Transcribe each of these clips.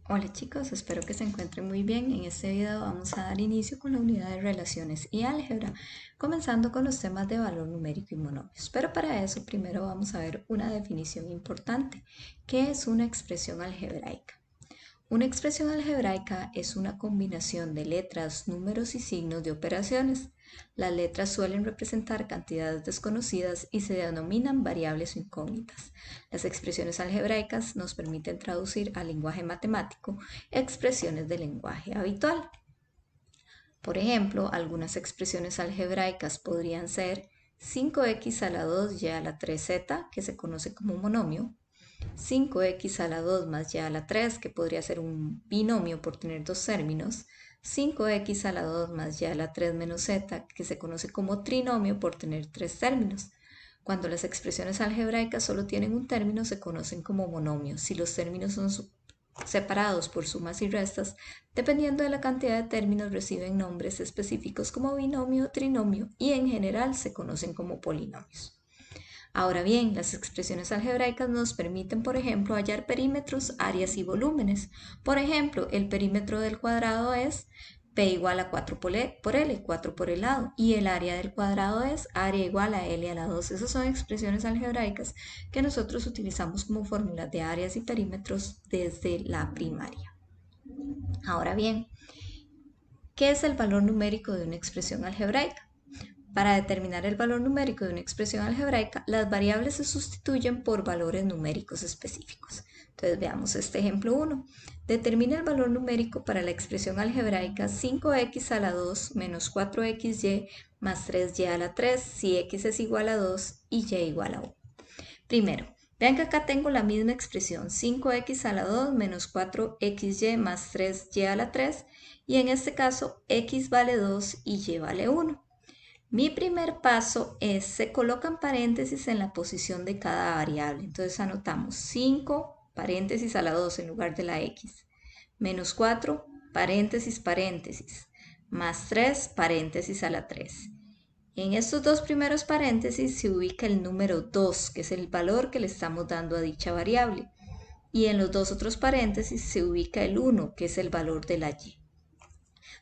Hola chicos, espero que se encuentren muy bien. En este video vamos a dar inicio con la unidad de relaciones y álgebra, comenzando con los temas de valor numérico y monomios. Pero para eso primero vamos a ver una definición importante, que es una expresión algebraica. Una expresión algebraica es una combinación de letras, números y signos de operaciones. Las letras suelen representar cantidades desconocidas y se denominan variables o incógnitas. Las expresiones algebraicas nos permiten traducir al lenguaje matemático expresiones del lenguaje habitual. Por ejemplo, algunas expresiones algebraicas podrían ser 5x a la 2y a la 3z, que se conoce como monomio, 5x a la 2 más y a la 3, que podría ser un binomio por tener dos términos, 5x a la 2 más y a la 3 menos z, que se conoce como trinomio por tener tres términos. Cuando las expresiones algebraicas solo tienen un término, se conocen como monomios. Si los términos son separados por sumas y restas, dependiendo de la cantidad de términos, reciben nombres específicos como binomio o trinomio y en general se conocen como polinomios. Ahora bien, las expresiones algebraicas nos permiten, por ejemplo, hallar perímetros, áreas y volúmenes. Por ejemplo, el perímetro del cuadrado es P igual a 4 por L, 4 por el lado, y el área del cuadrado es área igual a L a la 2. Esas son expresiones algebraicas que nosotros utilizamos como fórmulas de áreas y perímetros desde la primaria. Ahora bien, ¿qué es el valor numérico de una expresión algebraica? Para determinar el valor numérico de una expresión algebraica, las variables se sustituyen por valores numéricos específicos. Entonces veamos este ejemplo 1. Determina el valor numérico para la expresión algebraica 5x a la 2 menos 4xy más 3y a la 3 si x es igual a 2 y y igual a 1. Primero, vean que acá tengo la misma expresión 5x a la 2 menos 4xy más 3y a la 3 y en este caso x vale 2 y y vale 1. Mi primer paso es, se colocan paréntesis en la posición de cada variable. Entonces anotamos 5 paréntesis a la 2 en lugar de la x, menos 4 paréntesis paréntesis, más 3 paréntesis a la 3. En estos dos primeros paréntesis se ubica el número 2, que es el valor que le estamos dando a dicha variable. Y en los dos otros paréntesis se ubica el 1, que es el valor de la y.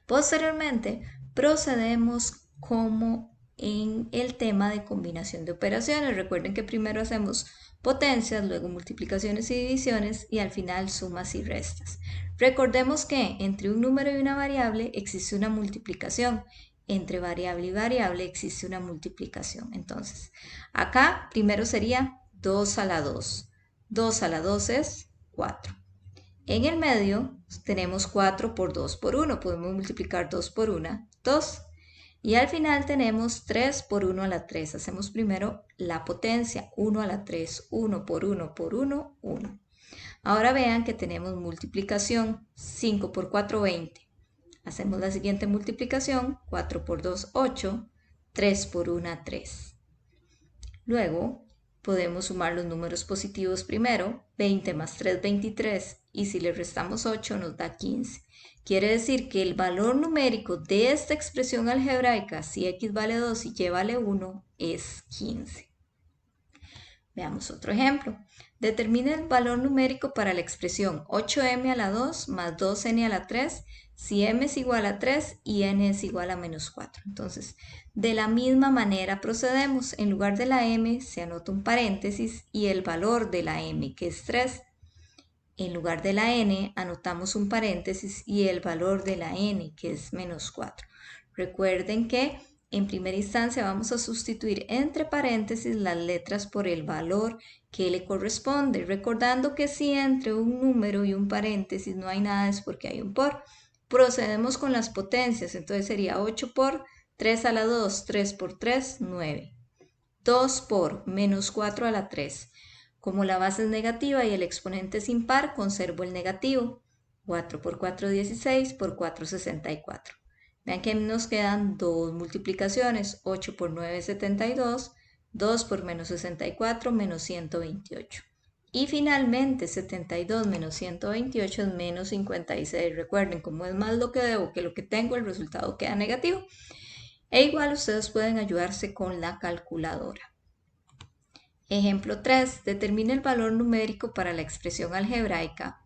Posteriormente, procedemos como en el tema de combinación de operaciones. Recuerden que primero hacemos potencias, luego multiplicaciones y divisiones y al final sumas y restas. Recordemos que entre un número y una variable existe una multiplicación. Entre variable y variable existe una multiplicación. Entonces, acá primero sería 2 a la 2. 2 a la 2 es 4. En el medio tenemos 4 por 2 por 1. Podemos multiplicar 2 por 1, 2. Y al final tenemos 3 por 1 a la 3. Hacemos primero la potencia. 1 a la 3. 1 por 1 por 1, 1. Ahora vean que tenemos multiplicación. 5 por 4, 20. Hacemos la siguiente multiplicación. 4 por 2, 8. 3 por 1, 3. Luego podemos sumar los números positivos primero, 20 más 3, 23, y si le restamos 8 nos da 15. Quiere decir que el valor numérico de esta expresión algebraica, si x vale 2 y y vale 1, es 15. Veamos otro ejemplo. Determina el valor numérico para la expresión 8m a la 2 más 2n a la 3 si m es igual a 3 y n es igual a menos 4. Entonces, de la misma manera procedemos. En lugar de la m se anota un paréntesis y el valor de la m, que es 3. En lugar de la n anotamos un paréntesis y el valor de la n, que es menos 4. Recuerden que en primera instancia vamos a sustituir entre paréntesis las letras por el valor que le corresponde, recordando que si entre un número y un paréntesis no hay nada es porque hay un por. Procedemos con las potencias, entonces sería 8 por 3 a la 2, 3 por 3, 9. 2 por menos 4 a la 3. Como la base es negativa y el exponente es impar, conservo el negativo. 4 por 4, 16, por 4, 64. Vean que nos quedan dos multiplicaciones. 8 por 9, 72. 2 por menos 64, menos 128. Y finalmente 72 menos 128 es menos 56. Recuerden, como es más lo que debo que lo que tengo, el resultado queda negativo. E igual ustedes pueden ayudarse con la calculadora. Ejemplo 3. Determina el valor numérico para la expresión algebraica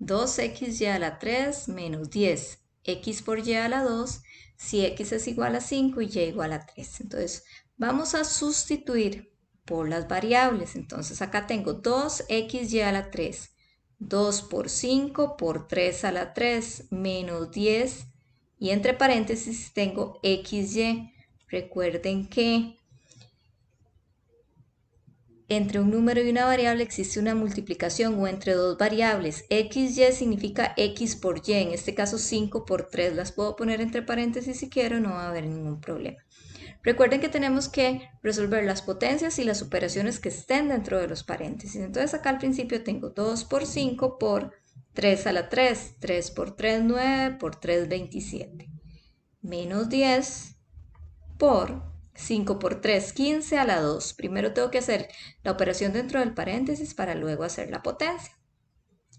2x y a la 3 menos 10, x por y a la 2, si x es igual a 5 y y igual a 3. Entonces, vamos a sustituir por las variables. Entonces, acá tengo 2x y a la 3, 2 por 5 por 3 a la 3 menos 10, y entre paréntesis tengo xy. Recuerden que entre un número y una variable existe una multiplicación, o entre dos variables. XY significa x por y, en este caso 5 por 3. Las puedo poner entre paréntesis si quiero, no va a haber ningún problema. Recuerden que tenemos que resolver las potencias y las operaciones que estén dentro de los paréntesis. Entonces acá al principio tengo 2 por 5 por 3 a la 3. 3 por 3, 9, por 3, 27. Menos 10 por 5 por 3, 15 a la 2. Primero tengo que hacer la operación dentro del paréntesis para luego hacer la potencia.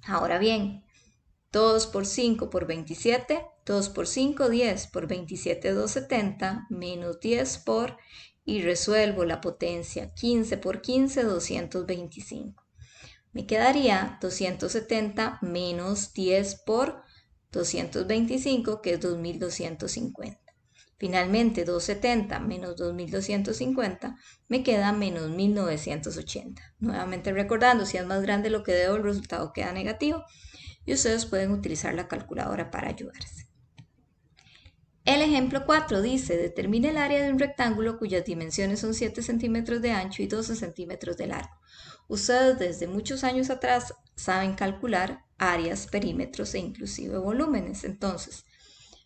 Ahora bien, 2 por 5 por 27, 2 por 5, 10, por 27, 270, menos 10 por, y resuelvo la potencia, 15 por 15, 225. Me quedaría 270 menos 10 por 225, que es 2250. Finalmente, 270 menos 2250 me queda menos 1980. Nuevamente recordando, si es más grande lo que debo, el resultado queda negativo, y ustedes pueden utilizar la calculadora para ayudarse. El ejemplo 4 dice, determine el área de un rectángulo cuyas dimensiones son 7 centímetros de ancho y 12 centímetros de largo. Ustedes desde muchos años atrás saben calcular áreas, perímetros e inclusive volúmenes. Entonces,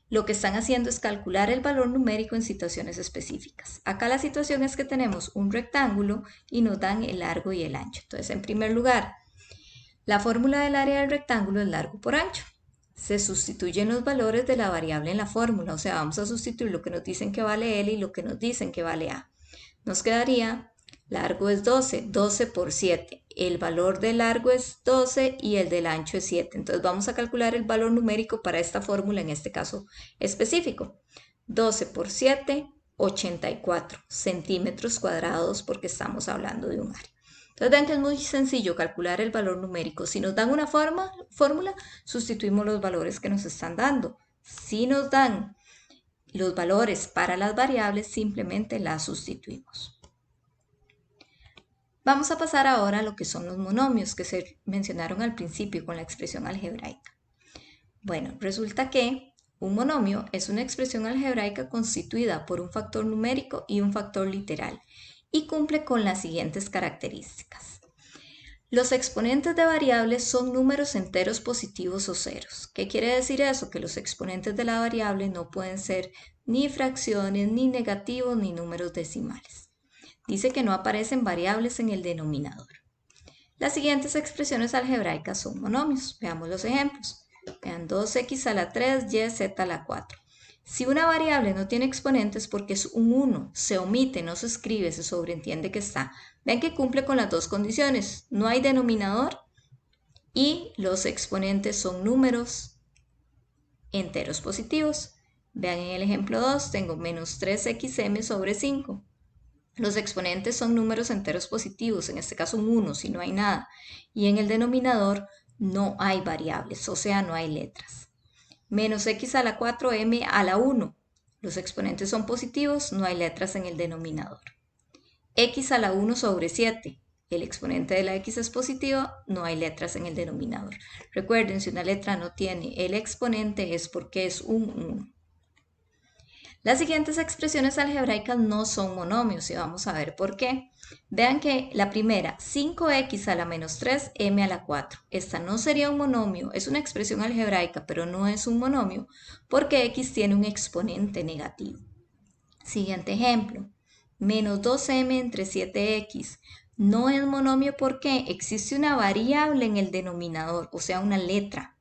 lo que están haciendo es calcular el valor numérico en situaciones específicas. Acá la situación es que tenemos un rectángulo y nos dan el largo y el ancho. Entonces, en primer lugar, la fórmula del área del rectángulo es largo por ancho. Se sustituyen los valores de la variable en la fórmula, o sea, vamos a sustituir lo que nos dicen que vale L y lo que nos dicen que vale A. Nos quedaría, largo es 12, 12 por 7. El valor del largo es 12 y el del ancho es 7. Entonces vamos a calcular el valor numérico para esta fórmula, en este caso específico. 12 por 7, 84 centímetros cuadrados, porque estamos hablando de un área. Entonces ven que es muy sencillo calcular el valor numérico. Si nos dan una fórmula, sustituimos los valores que nos están dando. Si nos dan los valores para las variables, simplemente las sustituimos. Vamos a pasar ahora a lo que son los monomios que se mencionaron al principio con la expresión algebraica. Bueno, resulta que un monomio es una expresión algebraica constituida por un factor numérico y un factor literal, y cumple con las siguientes características. Los exponentes de variables son números enteros positivos o ceros. ¿Qué quiere decir eso? Que los exponentes de la variable no pueden ser ni fracciones, ni negativos, ni números decimales. Dice que no aparecen variables en el denominador. Las siguientes expresiones algebraicas son monomios. Veamos los ejemplos. Vean, 2x a la 3, y z a la 4. Si una variable no tiene exponentes porque es un 1, se omite, no se escribe, se sobreentiende que está. Ven que cumple con las dos condiciones. No hay denominador y los exponentes son números enteros positivos. Vean en el ejemplo 2, tengo menos 3xm sobre 5. Los exponentes son números enteros positivos, en este caso un 1 si no hay nada. Y en el denominador no hay variables, o sea, no hay letras. Menos x a la 4, m a la 1. Los exponentes son positivos, no hay letras en el denominador. X a la 1 sobre 7. El exponente de la x es positivo, no hay letras en el denominador. Recuerden, si una letra no tiene el exponente es porque es un 1. Las siguientes expresiones algebraicas no son monomios y vamos a ver por qué. Vean que la primera, 5x a la menos 3, m a la 4. Esta no sería un monomio, es una expresión algebraica, pero no es un monomio porque x tiene un exponente negativo. Siguiente ejemplo, menos 2m entre 7x. No es monomio porque existe una variable en el denominador, o sea, una letra.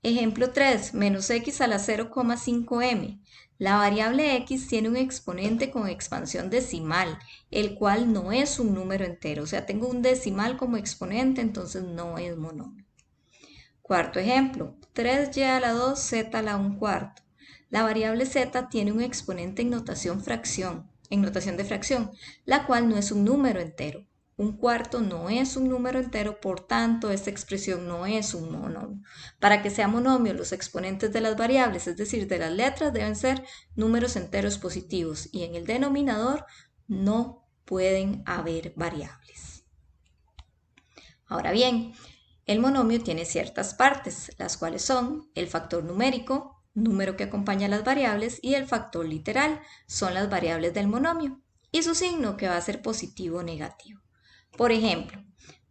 Ejemplo 3, menos x a la 0,5m. La variable x tiene un exponente con expansión decimal, el cual no es un número entero. O sea, tengo un decimal como exponente, entonces no es monomio. Cuarto ejemplo, 3y a la 2, z a la 1 cuarto. La variable z tiene un exponente en notación de fracción, la cual no es un número entero. Un cuarto no es un número entero, por tanto, esta expresión no es un monomio. Para que sea monomio, los exponentes de las variables, es decir, de las letras, deben ser números enteros positivos y en el denominador no pueden haber variables. Ahora bien, el monomio tiene ciertas partes, las cuales son el factor numérico, número que acompaña a las variables, y el factor literal, son las variables del monomio, y su signo que va a ser positivo o negativo. Por ejemplo,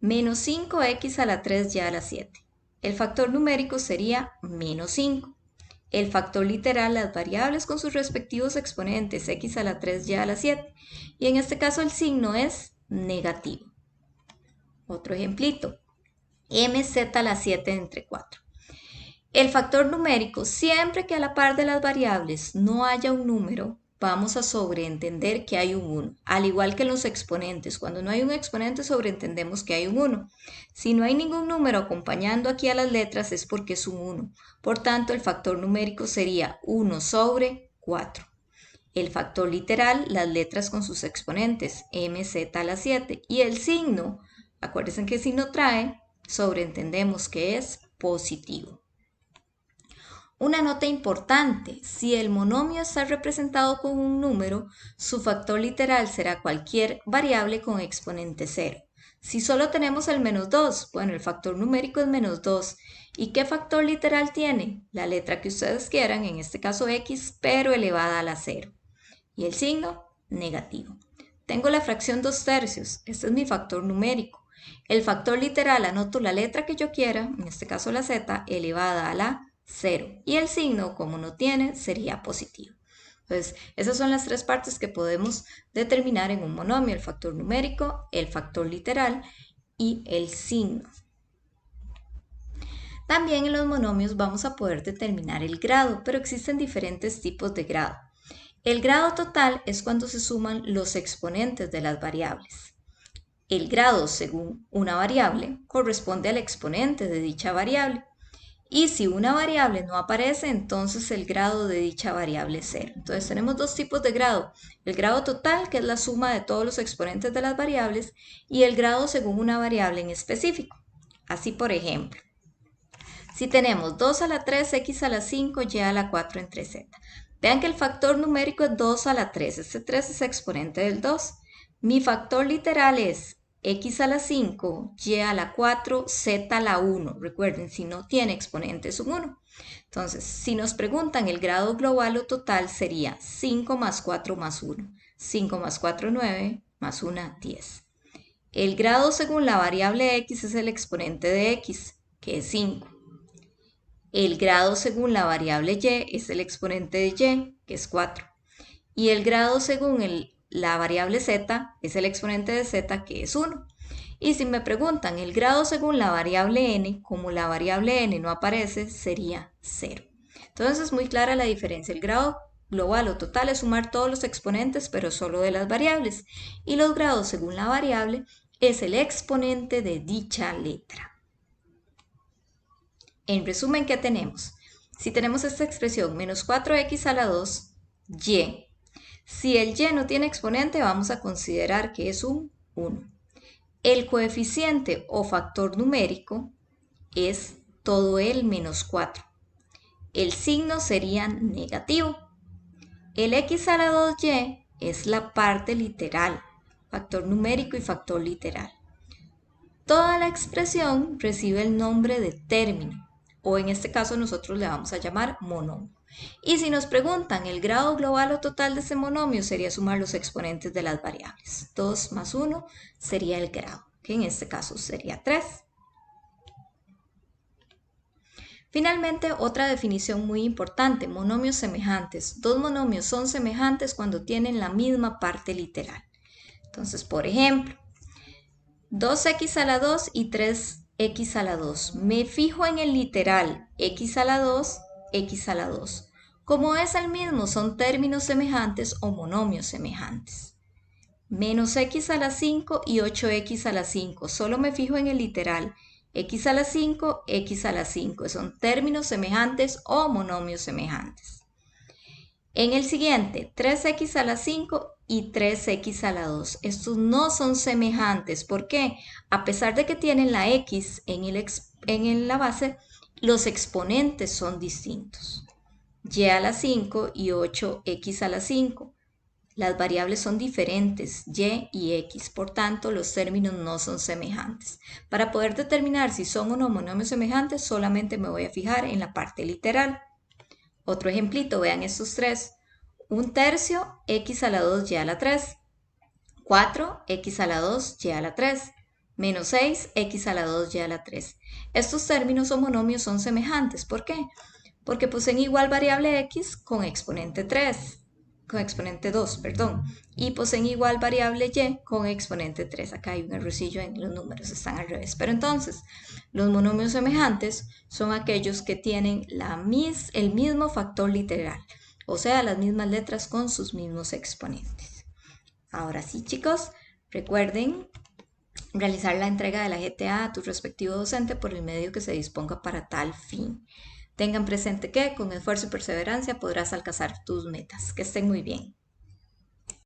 menos 5x a la 3y a la 7. El factor numérico sería menos 5. El factor literal, las variables con sus respectivos exponentes, x a la 3y a la 7. Y en este caso el signo es negativo. Otro ejemplito, mz a la 7 entre 4. El factor numérico, siempre que a la par de las variables no haya un número, vamos a sobreentender que hay un 1, al igual que los exponentes. Cuando no hay un exponente, sobreentendemos que hay un 1. Si no hay ningún número acompañando aquí a las letras, es porque es un 1. Por tanto, el factor numérico sería 1 sobre 4. El factor literal, las letras con sus exponentes, mz a la 7. Y el signo, acuérdense qué signo trae, sobreentendemos que es positivo. Una nota importante, si el monomio está representado con un número, su factor literal será cualquier variable con exponente 0. Si solo tenemos el menos 2, bueno, el factor numérico es menos 2. ¿Y qué factor literal tiene? La letra que ustedes quieran, en este caso x, pero elevada a la 0. Y el signo, negativo. Tengo la fracción 2/3, este es mi factor numérico. El factor literal, anoto la letra que yo quiera, en este caso la z, elevada a la 0. Y el signo, como no tiene, sería positivo. Entonces, esas son las tres partes que podemos determinar en un monomio: el factor numérico, el factor literal y el signo. También en los monomios vamos a poder determinar el grado, pero existen diferentes tipos de grado. El grado total es cuando se suman los exponentes de las variables. El grado según una variable corresponde al exponente de dicha variable. Y si una variable no aparece, entonces el grado de dicha variable es 0. Entonces tenemos dos tipos de grado. El grado total, que es la suma de todos los exponentes de las variables, y el grado según una variable en específico. Así, por ejemplo, si tenemos 2 a la 3, x a la 5, y a la 4 entre z. Vean que el factor numérico es 2 a la 3. Este 3 es exponente del 2. Mi factor literal es x a la 5, y a la 4, z a la 1. Recuerden, si no tiene exponente es un 1. Entonces, si nos preguntan el grado global o total, sería 5 más 4 más 1. 5 más 4, 9, más 1, 10. El grado según la variable x es el exponente de x, que es 5. El grado según la variable y es el exponente de y, que es 4. Y el grado según la variable z es el exponente de z, que es 1. Y si me preguntan el grado según la variable n, como la variable n no aparece, sería 0. Entonces es muy clara la diferencia. El grado global o total es sumar todos los exponentes, pero solo de las variables. Y los grados según la variable es el exponente de dicha letra. En resumen, ¿qué tenemos? Si tenemos esta expresión, menos 4x a la 2, y. Si el y no tiene exponente, vamos a considerar que es un 1. El coeficiente o factor numérico es todo el menos 4. El signo sería negativo. El x a la 2y es la parte literal, factor numérico y factor literal. Toda la expresión recibe el nombre de término, o en este caso nosotros le vamos a llamar monomio. Y si nos preguntan el grado global o total de ese monomio, sería sumar los exponentes de las variables. 2 más 1 sería el grado, que en este caso sería 3. Finalmente, otra definición muy importante: monomios semejantes. Dos monomios son semejantes cuando tienen la misma parte literal. Entonces, por ejemplo, 2x a la 2 y 3x a la 2. Me fijo en el literal, x a la 2, x a la 2. Como es el mismo, son términos semejantes o monomios semejantes. Menos x a la 5 y 8x a la 5. Solo me fijo en el literal, x a la 5, x a la 5. Son términos semejantes o monomios semejantes. En el siguiente, 3x a la 5 y 3x a la 2. Estos no son semejantes. ¿Por qué? A pesar de que tienen la x en la base, los exponentes son distintos. Y a la 5 y 8x a la 5. Las variables son diferentes, y y x, por tanto los términos no son semejantes. Para poder determinar si son o no monomios semejantes, solamente me voy a fijar en la parte literal. Otro ejemplito, vean estos tres. 1/3, x a la 2, y a la 3. 4, x a la 2, y a la 3. Menos 6, x a la 2, y a la 3. Estos términos o monomios son semejantes. ¿Por qué? Porque poseen igual variable x con exponente 3. Con exponente 2, perdón, y poseen igual variable y con exponente 3. Acá hay un errorcillo en los números, están al revés. Pero entonces, los monomios semejantes son aquellos que tienen el mismo factor literal, o sea, las mismas letras con sus mismos exponentes. Ahora sí, chicos, recuerden realizar la entrega de la GTA a tu respectivo docente por el medio que se disponga para tal fin. Tengan presente que con esfuerzo y perseverancia podrás alcanzar tus metas. Que estén muy bien.